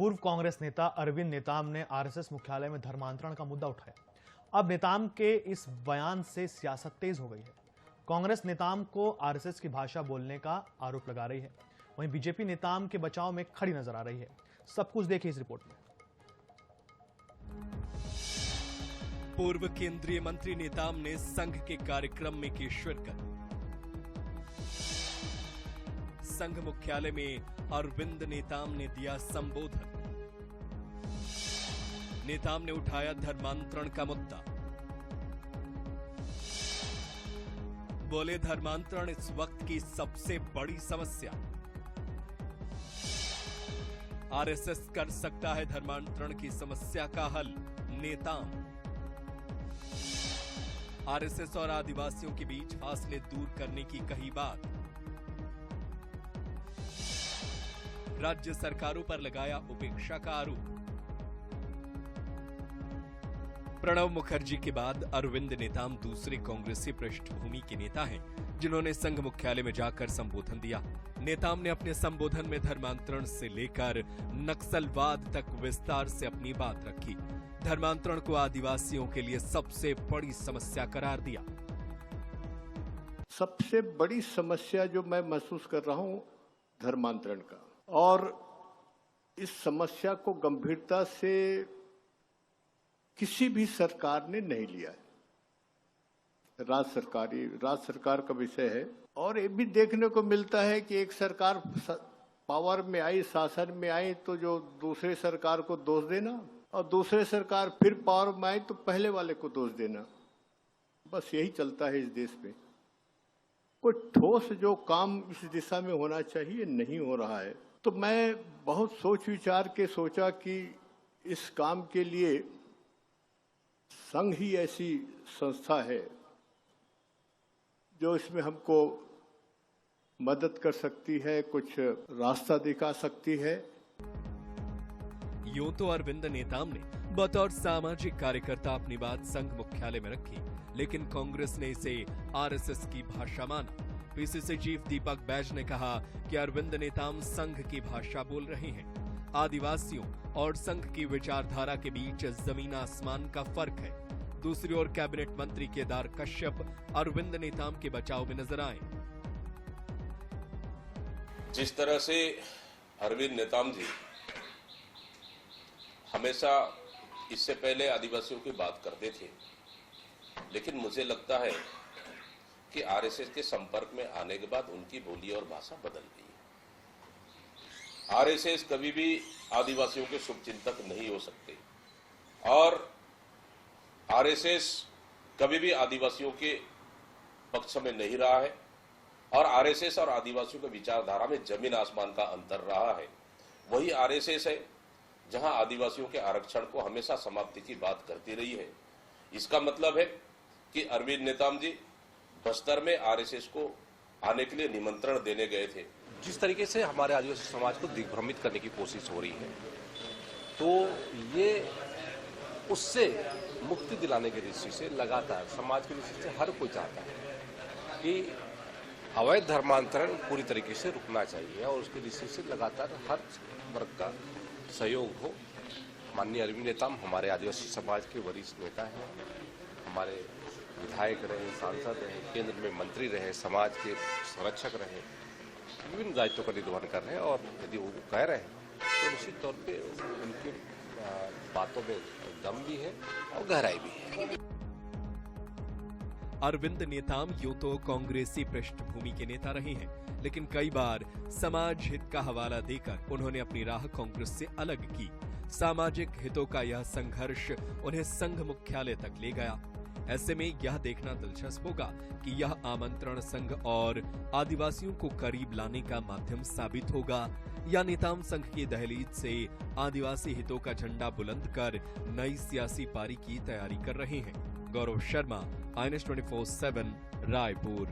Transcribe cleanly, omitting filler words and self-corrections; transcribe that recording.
पूर्व कांग्रेस नेता अरविंद नेताम ने आरएसएस मुख्यालय में धर्मांतरण का मुद्दा उठाया। अब नेताम के इस बयान से सियासत तेज हो गई है। कांग्रेस नेताम को आरएसएस की भाषा बोलने का आरोप लगा रही है, वहीं बीजेपी नेताम के बचाव में खड़ी नजर आ रही है। सब कुछ देखिए इस रिपोर्ट में। पूर्व केंद्रीय मंत्री नेताम ने संघ के कार्यक्रम में की शिरकत। संघ मुख्यालय में अरविंद नेताम ने दिया संबोधन। नेताम ने उठाया धर्मांतरण का मुद्दा। बोले धर्मांतरण इस वक्त की सबसे बड़ी समस्या। आरएसएस कर सकता है धर्मांतरण की समस्या का हल, नेताम। आरएसएस और आदिवासियों के बीच फासले दूर करने की कही बात। राज्य सरकारों पर लगाया उपेक्षा का आरोप। प्रणब मुखर्जी के बाद अरविंद नेताम दूसरे कांग्रेसी पृष्ठभूमि के नेता हैं, जिन्होंने संघ मुख्यालय में जाकर संबोधन दिया। नेताम ने अपने संबोधन में धर्मांतरण से लेकर नक्सलवाद तक विस्तार से अपनी बात रखी। धर्मांतरण को आदिवासियों के लिए सबसे बड़ी समस्या करार दिया। सबसे बड़ी समस्या जो मैं महसूस कर रहा हूं धर्मांतरण का, और इस समस्या को गंभीरता से किसी भी सरकार ने नहीं लिया है। राज्य सरकार का विषय है, और ये भी देखने को मिलता है कि एक सरकार पावर में आई, शासन में आई, तो जो दूसरे सरकार को दोष देना, और दूसरे सरकार फिर पावर में आई तो पहले वाले को दोष देना। बस यही चलता है इस देश में। कोई ठोस जो काम इस दिशा में होना चाहिए नहीं हो रहा है। तो मैं बहुत सोच विचार के सोचा कि इस काम के लिए संघ ही ऐसी संस्था है जो इसमें हमको मदद कर सकती है, कुछ रास्ता दिखा सकती है। यूं तो अरविंद नेताम ने बतौर सामाजिक कार्यकर्ता अपनी बात संघ मुख्यालय में रखी, लेकिन कांग्रेस ने इसे आरएसएस की भाषा माना। पीसीसी चीफ दीपक बैज ने कहा कि अरविंद नेताम संघ की भाषा बोल रहे हैं। आदिवासियों और संघ की विचारधारा के बीच जमीन आसमान का फर्क है। दूसरी ओर कैबिनेट मंत्री केदार कश्यप अरविंद नेताम के बचाव में नजर आए। जिस तरह से अरविंद नेताम जी हमेशा इससे पहले आदिवासियों की बात करते थे, लेकिन मुझे लगता है कि आरएसएस के संपर्क में आने के बाद उनकी बोली और भाषा बदल गई है। आरएसएस कभी भी आदिवासियों के शुभचिंतक नहीं हो सकते, और आरएसएस कभी भी आदिवासियों के पक्ष में नहीं रहा है, और आरएसएस और आदिवासियों के विचारधारा में जमीन आसमान का अंतर रहा है। वही आरएसएस है जहां आदिवासियों के आरक्षण को हमेशा समाप्ति की बात करती रही है। इसका मतलब है कि अरविंद नेताम जी बस्तर में आरएसएस को आने के लिए निमंत्रण देने गए थे। जिस तरीके से हमारे आदिवासी समाज को दिग्भ्रमित करने की कोशिश हो रही है, तो ये उससे मुक्ति दिलाने की दृष्टि से लगातार समाज की दृष्टि से हर कोई चाहता है कि अवैध धर्मांतरण पूरी तरीके से रुकना चाहिए, और उसकी दृष्टि से लगातार हर वर्ग का सहयोग हो। माननीय अरविंद नेताम हमारे आदिवासी समाज के वरिष्ठ नेता हैं, हमारे विधायक रहे, सांसद रहे, केंद्र में मंत्री रहे, समाज के संरक्षक रहे, विभिन्न दायित्वों का निर्वहन कर रहे हैं। और यदि वो कह रहे हैं तो निश्चित तौर पे उनकी बातों में दम भी है और गहराई भी है। अरविंद नेताम यूं तो कांग्रेसी पृष्ठभूमि के नेता रहे हैं, लेकिन कई बार समाज हित का हवाला देकर उन्होंने अपनी राह कांग्रेस से अलग की। सामाजिक हितों का यह संघर्ष उन्हें संघ मुख्यालय तक ले गया। ऐसे में यह देखना दिलचस्प होगा कि यह आमंत्रण संघ और आदिवासियों को करीब लाने का माध्यम साबित होगा, या नेताम संघ की दहलीज से आदिवासी हितों का झंडा बुलंद कर नई सियासी पारी की तैयारी कर रहे हैं। गौरव शर्मा, INS 24/7, रायपुर।